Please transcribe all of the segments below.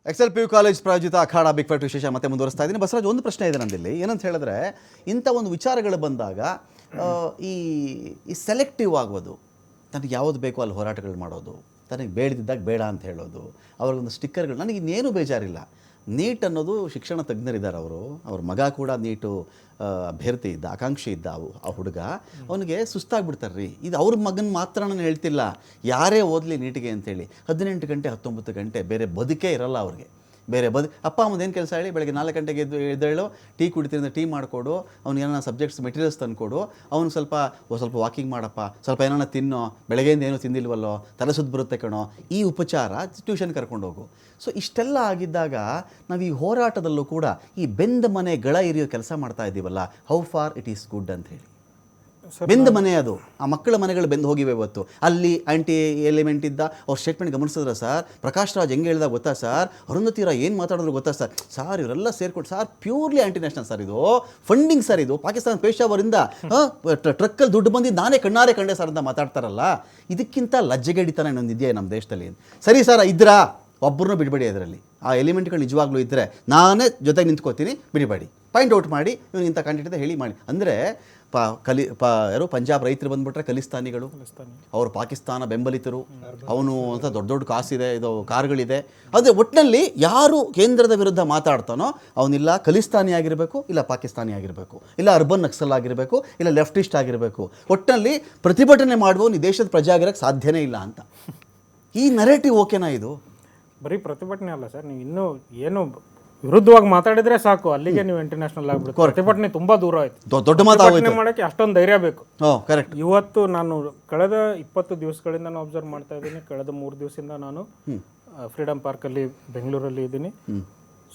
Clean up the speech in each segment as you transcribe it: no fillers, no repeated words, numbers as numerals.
XLPU college ಪ್ರಾಯೋಜಿತ ಅಖಾಡ big fight ವಿಶೇಷ ಮತ್ತೆ ಮುಂದುವರಿಸ್ತಾ ಇದ್ದೀನಿ. ಬಸವರಾಜ್, ಒಂದು ಪ್ರಶ್ನೆ ಇದೆ ನನ್ನಲ್ಲಿ. ಏನಂತ ಹೇಳಿದ್ರೆ, ಇಂಥ ಒಂದು ವಿಚಾರಗಳು ಬಂದಾಗ ಈ ಸೆಲೆಕ್ಟಿವ್ ಆಗೋದು, ತನಗೆ ಯಾವುದು ಬೇಕೋ ಅಲ್ಲಿ ಹೋರಾಟಗಳು ಮಾಡೋದು, ತನಗೆ ಬೇಡದಿದ್ದಾಗ ಬೇಡ ಅಂತ ಹೇಳೋದು, ಅವ್ರಿಗೊಂದು ಸ್ಟಿಕ್ಕರ್ಗಳು. ನನಗೆ ಇನ್ನೇನು ಬೇಜಾರಿಲ್ಲ. ನೀಟ್ ಅನ್ನೋದು ಶಿಕ್ಷಣ ತಜ್ಞರಿದ್ದಾರೆ. ಅವ್ರ ಮಗ ಕೂಡ ನೀಟು ಅಭ್ಯರ್ಥಿ ಇದ್ದ, ಆಕಾಂಕ್ಷಿ ಇದ್ದ. ಆ ಹುಡುಗ ಅವನಿಗೆ ಸುಸ್ತಾಗ್ಬಿಡ್ತಾರೆ ರೀ. ಇದು ಅವ್ರ ಮಗನ ಮಾತ್ರ ನಾನು ಹೇಳ್ತಿಲ್ಲ, ಯಾರೇ ಓದಲಿ ನೀಟಿಗೆ ಅಂತೇಳಿ 18 ಗಂಟೆ 19 ಗಂಟೆ ಬೇರೆ ಬದುಕೇ ಇರಲ್ಲ ಅವ್ರಿಗೆ. ಬೇರೆ ಅಪ್ಪ ಅಮ್ಮದು ಏನು ಕೆಲಸ ಹೇಳಿ? ಬೆಳಗ್ಗೆ 4 ಗಂಟೆಗೆ ಎದ್ದೇಳು, ಟೀ ಕುಡಿತಿರಿಂದ ಟೀ ಮಾಡಿಕೊಡು, ಅವ್ನಿಗೆ ಏನಾರ ಸಬ್ಜೆಕ್ಟ್ಸ್ ಮೆಟೀರಿಯಲ್ಸ್ ತಂದುಕೊಡು, ಅವ್ನು ಸ್ವಲ್ಪ ವಾಕಿಂಗ್ ಮಾಡಪ್ಪ, ಸ್ವಲ್ಪ ಏನಾರ ತಿನ್ನೋ, ಬೆಳಗ್ಗೆಯಿಂದ ಏನೂ ತಿಂದಿಲ್ವಲ್ಲೋ, ತಲೆ ಸುದ್ದು ಬರುತ್ತೆ ಕಣೋ, ಈ ಉಪಚಾರ, ಟ್ಯೂಷನ್ ಕರ್ಕೊಂಡು ಹೋಗು. ಸೊ ಇಷ್ಟೆಲ್ಲ ಆಗಿದ್ದಾಗ ನಾವು ಈ ಹೋರಾಟದಲ್ಲೂ ಕೂಡ ಈ ಬೆಂದ ಮನೆ ಗಳ ಇರಿಯೋ ಕೆಲಸ ಮಾಡ್ತಾ ಇದ್ದೀವಲ್ಲ, how far it is good ಅಂತ ಹೇಳಿ. ಬೆಂದ ಮನೆ ಅದು, ಆ ಮಕ್ಕಳ ಮನೆಗಳು ಬೆಂದು ಹೋಗಿವೆ ಇವತ್ತು. ಅಲ್ಲಿ ಆಂಟಿ ಎಲಿಮೆಂಟ್ ಇದ್ದ ಅವ್ರ ಸ್ಟೇಟ್ಮೆಂಟ್ ಗಮನಿಸಿದ್ರೆ ಸರ್, ಪ್ರಕಾಶ್ ರಾಜ್ ಹೆಂಗೆ ಹೇಳಿದಾಗ ಗೊತ್ತಾ ಸರ್, ಅರುಂಧತಿರ ಏನು ಮಾತಾಡಿದ್ರು ಗೊತ್ತಾ ಸರ್ ಇವರೆಲ್ಲ ಸೇರ್ಕೊಂಡು sir purely aunty national sir, ಇದು ಫಂಡಿಂಗ್ ಸರ್, ಇದು ಪಾಕಿಸ್ತಾನ ಪೇಶಾವರಿಂದ ಟ್ರಕ್ಕಲ್ಲಿ ದುಡ್ಡು ಬಂದು ನಾನೇ ಕಣ್ಣಾರೆ ಕಂಡೆ ಸರ್ ಅಂತ ಮಾತಾಡ್ತಾರಲ್ಲ. ಇದಕ್ಕಿಂತ ಲಜ್ಜೆಗೇಡಿತನ ಇನ್ನೊಂದು ಇದೆಯಾ ನಮ್ಮ ದೇಶದಲ್ಲಿ? ಸರಿ ಸರ್, ಇದ್ರಾ ಒಬ್ಬರನ್ನೂ ಬಿಡಬೇಡಿ, ಅದರಲ್ಲಿ ಆ ಎಲಿಮೆಂಟ್ಗಳು ನಿಜವಾಗ್ಲೂ ಇದ್ದರೆ ನಾನೇ ಜೊತೆಗೆ ನಿಂತ್ಕೋತೀನಿ, ಬಿಡಬೇಡಿ, ಪಾಯಿಂಟ್ ಔಟ್ ಮಾಡಿ, ಇವನು ಇಂಥ ಕ್ಯಾಂಡಿಡೇಟ್ ಹೇಳಿ ಮಾಡಿ. ಅಂದರೆ ಯಾರು ಪಂಜಾಬ್ ರೈತರು ಬಂದುಬಿಟ್ರೆ ಖಲಿಸ್ತಾನಿಗಳು, ಅವರು ಪಾಕಿಸ್ತಾನ ಬೆಂಬಲಿತರು, ಅವನು ಅಂತ ದೊಡ್ಡ ದೊಡ್ಡ ಕಾಸಿದೆ, ಇದು ಕಾರ್ಗಳಿದೆ. ಅದೇ ಒಟ್ಟಿನಲ್ಲಿ ಯಾರು ಕೇಂದ್ರದ ವಿರುದ್ಧ ಮಾತಾಡ್ತಾನೋ ಅವನಿಲ್ಲ ಖಲಿಸ್ತಾನಿ ಆಗಿರಬೇಕು, ಇಲ್ಲ ಪಾಕಿಸ್ತಾನಿ ಆಗಿರಬೇಕು, ಇಲ್ಲ ಅರ್ಬನ್ ನಕ್ಸಲ್ ಆಗಿರಬೇಕು, ಇಲ್ಲ ಲೆಫ್ಟಿಸ್ಟ್ ಆಗಿರಬೇಕು. ಒಟ್ಟಿನಲ್ಲಿ ಪ್ರತಿಭಟನೆ ಮಾಡುವವನು ಈ ದೇಶದ ಪ್ರಜೆ ಆಗಿರೋಕ್ಕೆ ಸಾಧ್ಯನೇ ಇಲ್ಲ ಅಂತ. ಈ ನರೇಟಿವ್ ಓಕೆನಾ? ಇದು ಬರೀ ಪ್ರತಿಭಟನೆ ಅಲ್ಲ ಸರ್, ನೀವು ಇನ್ನೂ ಏನು ವಿರುದ್ಧವಾಗಿ ಮಾತಾಡಿದ್ರೆ ಸಾಕು, ಅಲ್ಲಿಗೆ ನೀವು ಇಂಟರ್ನ್ಯಾಷನಲ್ ಆಗ್ಬಿಡುತ್ತೆ. ಪ್ರತಿಭಟನೆ ತುಂಬಾ ದೂರ ಆಯ್ತು. ದೊಡ್ಡ ಮಾತಾಡೋಕೆ ಮಾಡಕ್ಕೆ ಅಷ್ಟೊಂದು ಧೈರ್ಯ ಬೇಕು. ಕರೆಕ್ಟ್. ಇವತ್ತು ನಾನು ಕಳೆದ 20 ದಿವಸಗಳಿಂದ ನಾನು ಅಬ್ಸರ್ವ್ ಮಾಡ್ತಾ ಇದ್ದೀನಿ. ಕಳೆದ 3 ದಿವಸದಿಂದ ನಾನು ಫ್ರೀಡಮ್ ಪಾರ್ಕ್ ಅಲ್ಲಿ ಬೆಂಗಳೂರಲ್ಲಿ ಇದ್ದೀನಿ.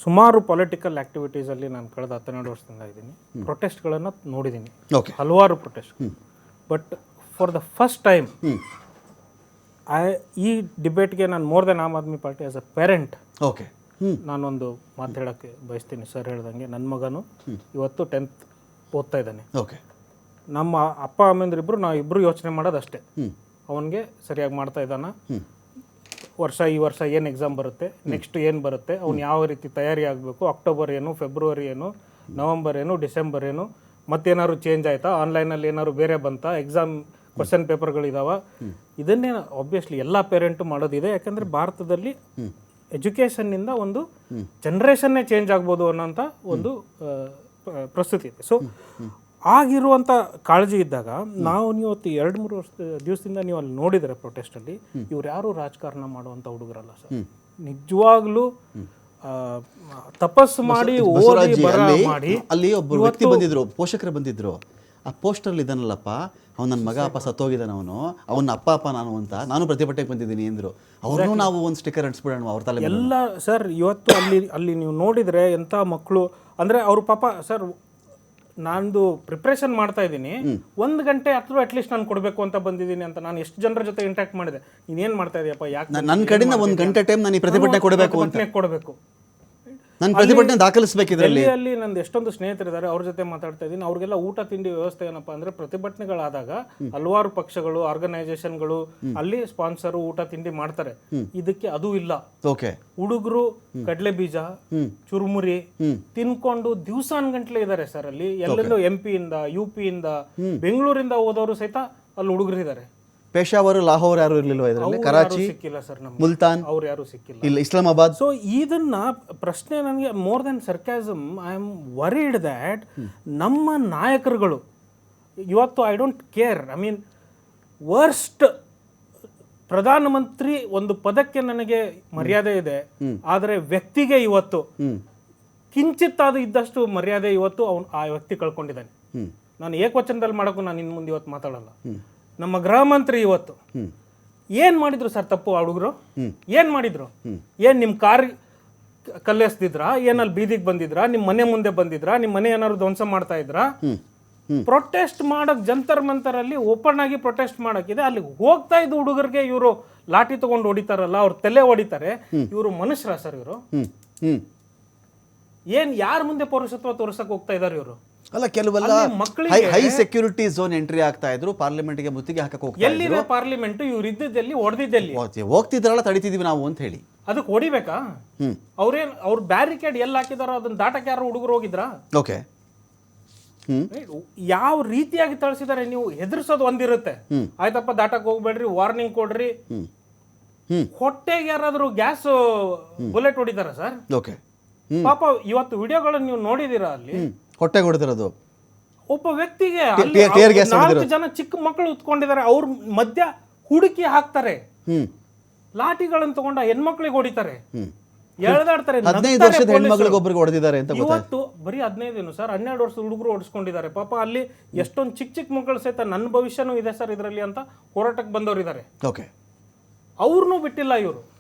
ಸುಮಾರು ಪೊಲಿಟಿಕಲ್ ಆಕ್ಟಿವಿಟೀಸ್ ಅಲ್ಲಿ ನಾನು ಕಳೆದ 12 ವರ್ಷದಿಂದ ಇದ್ದೀನಿ. ಪ್ರೊಟೆಸ್ಟ್ಗಳನ್ನು ನೋಡಿದ್ದೀನಿ, ಹಲವಾರು protest. But for the first time ಈ ಡಿಬೇಟ್ಗೆ ನಾನು more than Aam Aadmi party as a parent ನಾನೊಂದು ಮಾತು ಹೇಳೋಕ್ಕೆ ಬಯಸ್ತೀನಿ. ಸರ್ ಹೇಳ್ದಂಗೆ ನನ್ನ ಮಗನು ಇವತ್ತು 10th ಓದ್ತಾ ಇದ್ದಾನೆ. ನಮ್ಮ ಅಪ್ಪ ಅಮ್ಮಂದ್ರಿಬ್ರು ನಾವಿಬ್ರು ಯೋಚನೆ ಮಾಡೋದಷ್ಟೇ, ಅವನಿಗೆ ಸರಿಯಾಗಿ ಮಾಡ್ತಾ ಇದ್ದಾನ, ಈ ವರ್ಷ ಏನು ಎಕ್ಸಾಮ್ ಬರುತ್ತೆ, ನೆಕ್ಸ್ಟ್ ಏನು ಬರುತ್ತೆ, ಅವ್ನು ಯಾವ ರೀತಿ ತಯಾರಿ ಆಗಬೇಕು, ಅಕ್ಟೋಬರ್ ಏನು, ಫೆಬ್ರವರಿ ಏನು, ನವಂಬರ್ ಏನು, ಡಿಸೆಂಬರ್ ಏನು, ಮತ್ತೇನಾದ್ರು ಚೇಂಜ್ ಆಯಿತಾ, ಆನ್ಲೈನಲ್ಲಿ ಏನಾದ್ರು ಬೇರೆ ಬಂತಾ, ಎಕ್ಸಾಮ್ ಕ್ವಶನ್ ಪೇಪರ್ಗಳಿದಾವ. ಇದನ್ನೇ ಆಬ್ವಿಯಸ್ಲಿ ಎಲ್ಲ ಪೇರೆಂಟು ಮಾಡೋದಿದೆ. ಯಾಕಂದರೆ ಭಾರತದಲ್ಲಿ ಎಜುಕೇಷನ್ನಿಂದ ಒಂದು ಜನ್ರೇಷನ್ನೇ ಚೇಂಜ್ ಆಗ್ಬೋದು ಅನ್ನೋಂಥ ಒಂದು ಪ್ರಸ್ತುತಿ ಇದೆ. ಸೊ ಆಗಿರುವಂಥ ಕಾಳಜಿ ಇದ್ದಾಗ ನೀವು 2-3 ದಿವಸದಿಂದ ನೀವು ಅಲ್ಲಿ ನೋಡಿದರೆ ಪ್ರೊಟೆಸ್ಟಲ್ಲಿ, ಇವ್ರು ಯಾರು ರಾಜಕಾರಣ ಮಾಡುವಂಥ ಹುಡುಗರಲ್ಲ ಸರ್. ನಿಜವಾಗ್ಲೂ ತಪಸ್ಸು ಮಾಡಿ ಓದಿ ಮಾಡಿ ಅಲ್ಲಿ ಒಬ್ಬರು ವ್ಯಕ್ತಿ ಬಂದಿದ್ರು, ಪೋಷಕರು ಬಂದಿದ್ರು. ಆ ಪೋಸ್ಟರ್ಲಿ ಇದ್ದಾನಲ್ಲಪ್ಪ, ಅವ್ನು ನನ್ನ ಮಗ ಅಪ್ಪ ಸತ್ತೋಗಿದ್ದಾನೆ, ಅವನ ಅಪ್ಪ ನಾನು ಅಂತ, ನಾನು ಪ್ರತಿಭಟನೆಗೆ ಬಂದಿದ್ದೀನಿ ಅಂದರು. ಅವ್ರನ್ನೂ ನಾವು ಒಂದು ಸ್ಟಿಕ್ಕರ್ ಅಂಟಿಸ್ಬಿಡೋಣ ಅವ್ರ ತಲೆ ಎಲ್ಲ. ಸರ್ ಇವತ್ತು ಅಲ್ಲಿ ನೀವು ನೋಡಿದರೆ ಎಂಥ ಮಕ್ಕಳು ಅಂದರೆ ಅವ್ರ ಪಾಪ ಸರ್, ನಾನು ಪ್ರಿಪ್ರೇಷನ್ ಮಾಡ್ತಾ ಇದ್ದೀನಿ, 1 ಗಂಟೆ ಅಥವಾ ಅಟ್ಲೀಸ್ಟ್ ನಾನು ಕೊಡಬೇಕು ಅಂತ ಬಂದಿದ್ದೀನಿ ಅಂತ. ನಾನು ಎಷ್ಟು ಜನರ ಜೊತೆ ಇಂಟ್ರಾಕ್ಟ್ ಮಾಡಿದೆ, ನೀನೇನು ಮಾಡ್ತಾ ಇದೆಯಪ್ಪ, ಯಾಕೆ ನನ್ನ ಕಡೆಯಿಂದ 1 ಗಂಟೆ ಟೈಮ್ ನಾನು ಈ ಪ್ರತಿಭಟನೆ ಕೊಡಬೇಕು, ನನ್ನ ಪ್ರತಿಭಟನೆ ದಾಖಲಿಸಬೇಕಿದ್ರಲ್ಲಿ. ಅಲ್ಲಿ ನಂದು ಎಷ್ಟೊಂದು ಸ್ನೇಹಿತರಿದ್ದಾರೆ, ಅವ್ರ ಜೊತೆ ಮಾತಾಡ್ತಾ ಇದ್ದೀನಿ. ಅವ್ರಿಗೆಲ್ಲ ಊಟ ತಿಂಡಿ ವ್ಯವಸ್ಥೆ ಏನಪ್ಪಾ ಅಂದ್ರೆ, ಪ್ರತಿಭಟನೆಗಳಾದಾಗ ಹಲವಾರು ಪಕ್ಷಗಳು, ಆರ್ಗನೈಸೇಷನ್ಗಳು ಅಲ್ಲಿ ಸ್ಪಾನ್ಸರ್ ಊಟ ತಿಂಡಿ ಮಾಡ್ತಾರೆ. ಇದಕ್ಕೆ ಅದು ಇಲ್ಲ. ಹುಡುಗರು ಕಡಲೆ ಬೀಜ, ಚುರುಮುರಿ ತಿನ್ಕೊಂಡು ದಿವಸಾನ್ಗಂಟ್ಲೆ ಇದ್ದಾರೆ ಸರ್ ಅಲ್ಲಿ. ಎಲ್ಲೆಲ್ಲೋ MP ಇಂದ, UP ಇಂದ, ಬೆಂಗಳೂರಿಂದ ಹೋದವರು ಸಹಿತ ಅಲ್ಲಿ ಹುಡುಗರು ಇದ್ದಾರೆ. ಪೇಶಾವರ್, ಲಾಹೋರ್ ಯಾರು ಇರಲಿಲ್ವಾ ಇದರಲ್ಲಿ? ಕರಾಚಿ ಸಿಕ್ಕಿಲ್ಲ ಸರ್, ಮುಲ್ತಾನ್ ಅವ್ರು ಯಾರು ಸಿಕ್ಕಿಲ್ಲ, ಇಲ್ಲ ಇಸ್ಲಾಮಾಬಾದ್. ಸೊ ಇದನ್ನ ಪ್ರಶ್ನೆ ನನಗೆ more than sarcasm, I am worried that ನಮ್ಮ ನಾಯಕರುಗಳು ಇವತ್ತು, I don't care, I mean worst ಪ್ರಧಾನಮಂತ್ರಿ ಒಂದು ಪದಕ್ಕೆ ನನಗೆ ಮರ್ಯಾದೆ ಇದೆ, ಆದರೆ ವ್ಯಕ್ತಿಗೆ ಇವತ್ತು ಕಿಂಚಿತ್ತಾದ ಇದ್ದಷ್ಟು ಮರ್ಯಾದೆ ಇವತ್ತು ಆ ವ್ಯಕ್ತಿ ಕಳ್ಕೊಂಡಿದ್ದಾನೆ. ನಾನು ಏಕವಚನದಲ್ಲಿ ಮಾಡೋಕ್ಕೂ ನಾನು ಇನ್ನು ಮುಂದೆ ಇವತ್ತು ಮಾತಾಡಲ್ಲ. ನಮ್ಮ ಗೃಹ ಮಂತ್ರಿ ಇವತ್ತು ಏನ್ ಮಾಡಿದ್ರು ಸರ್ ತಪ್ಪು? ಆ ಹುಡುಗರು ಏನ್ ಮಾಡಿದ್ರು? ಏನ್ ನಿಮ್ ಕಾರ್ ಕಲ್ಲೆಸ್ದಿದ್ರಾ? ಏನಲ್ಲಿ ಬೀದಿಗೆ ಬಂದಿದ್ರಾ? ನಿಮ್ ಮನೆ ಮುಂದೆ ಬಂದಿದ್ರಾ? ನಿಮ್ ಮನೆ ಏನಾದ್ರು ಧ್ವಂಸ ಮಾಡ್ತಾ ಇದ್ರಾ? ಪ್ರೊಟೆಸ್ಟ್ ಮಾಡಕ್ ಜಂತರ್ ಮಂತರ್ ಅಲ್ಲಿ ಓಪನ್ ಆಗಿ ಪ್ರೊಟೆಸ್ಟ್ ಮಾಡಕ್ಕಿದೆ. ಅಲ್ಲಿ ಹೋಗ್ತಾ ಇದ್ದ ಹುಡುಗರಿಗೆ ಇವರು ಲಾಠಿ ತಗೊಂಡು ಹೊಡಿತಾರಲ್ಲ, ಅವ್ರ ತಲೆ ಹೊಡಿತಾರೆ. ಇವರು ಮನುಷ್ಯರ ಸರ್? ಇವರು ಏನ್ ಯಾರ ಮುಂದೆ ಪೌರುಷತ್ವ ತೋರ್ಸಕ್ ಹೋಗ್ತಾ ಇದಾರೆ ಇವರು? ಅಲ್ಲ, ಕೆಲವೆಲ್ಲ ಹೈ ಸೆಕ್ಯೂರಿಟಿ ಝೋನ್ ಎಂಟ್ರಿ ಆಗ್ತಾ ಇದ್ರು, ಪಾರ್ಲಿಮೆಂಟ್ಗೆ ಮುತ್ತಿಗೆ ಹಾಕಕ್ಕೆ ಹೋಗ್ತಾ ಇದ್ರು. ಎಲ್ಲಿದೆ ಪಾರ್ಲಿಮೆಂಟ್? ಇವ್ರು ಇದ್ದಿದ್ದಲ್ಲಿ ಹೊಡೆದಿದ್ದಲ್ಲಿ ಹೋಗ್ತಿದ್ರಲ್ಲ, ತಡಿತಿದ್ವಿ ನಾವು ಅಂತ ಹೇಳಿ ಅದಕ್ಕೆ ಹೊಡಿಬೇಕಾ? ಅವ್ರು ಬ್ಯಾರಿಕೇಡ್ ಎಲ್ಲಿ ಹಾಕಿದಾರೋ ಅದನ್ನ ದಾಟಕ್ಕೆ ಯಾರು ಹುಡುಗರು ಹೋಗಿದ್ರಾ? ಓಕೆ. ಯಾವ ರೀತಿಯಾಗಿ ತಳಿಸಿದ್ದಾರೆ? ನೀವು ಹೆದರ್ಸೋದು ಒಂದಿರುತ್ತೆ, ಆಯ್ತಪ್ಪ ದಾಟಕ್ಕೆ ಹೋಗ್ಬೇಡ್ರಿ, ವಾರ್ನಿಂಗ್ ಕೊಡ್ರಿ. ಹೊಟ್ಟೆಗೆ ಯಾರಾದ್ರೂ ಗ್ಯಾಸ್ ಬುಲೆಟ್ ಹೊಡಿತಾರ ಸರ್? ಓಕೆ. ಪಾಪ ಇವತ್ತು ವಿಡಿಯೋಗಳನ್ನ ನೀವು ನೋಡಿದೀರಾ? ಅಲ್ಲಿ ಹೊಟ್ಟೆಗೆ ಹೊಡೆದಿರೋದು ಒಬ್ಬ ವ್ಯಕ್ತಿಗೆ tear gas 4 ಜನ ಚಿಕ್ಕ ಮಕ್ಕಳು ಉತ್ಕೊಂಡಿದ್ದಾರೆ, ಅವ್ರ ಮಧ್ಯ ಹುಡುಕಿ ಹಾಕ್ತಾರೆ, ಲಾಠಿಗಳನ್ನು ತಗೊಂಡ ಹೆಣ್ಮಕ್ಳಿಗೆ ಹೊಡಿತಾರೆ, ಎಳೆದಾಡ್ತಾರೆ. 15 ವರ್ಷದ ಹೆಣ್ಮಕ್ಳಿಗೆ ಒಬ್ಬರಿಗೆ ಹೊಡೆದಿದ್ದಾರೆ ಅಂತ ಇವತ್ತು ಬರೀ 15 ಸರ್, 12 ವರ್ಷದ ಹುಡುಗರು ಓಡಿಸ್ಕೊಂಡಿದ್ದಾರೆ. ಪಾಪ ಅಲ್ಲಿ ಎಷ್ಟೊಂದು ಚಿಕ್ಕ ಮಕ್ಕಳು ಸಹಿತ ನನ್ನ ಭವಿಷ್ಯನೂ ಇದೆ ಸರ್ ಇದರಲ್ಲಿ ಅಂತ ಹೋರಾಟಕ್ಕೆ ಬಂದವರಿದ್ದಾರೆ. ಓಕೆ. ಅವ್ರನ್ನೂ ಬಿಟ್ಟಿಲ್ಲ ಇವರು.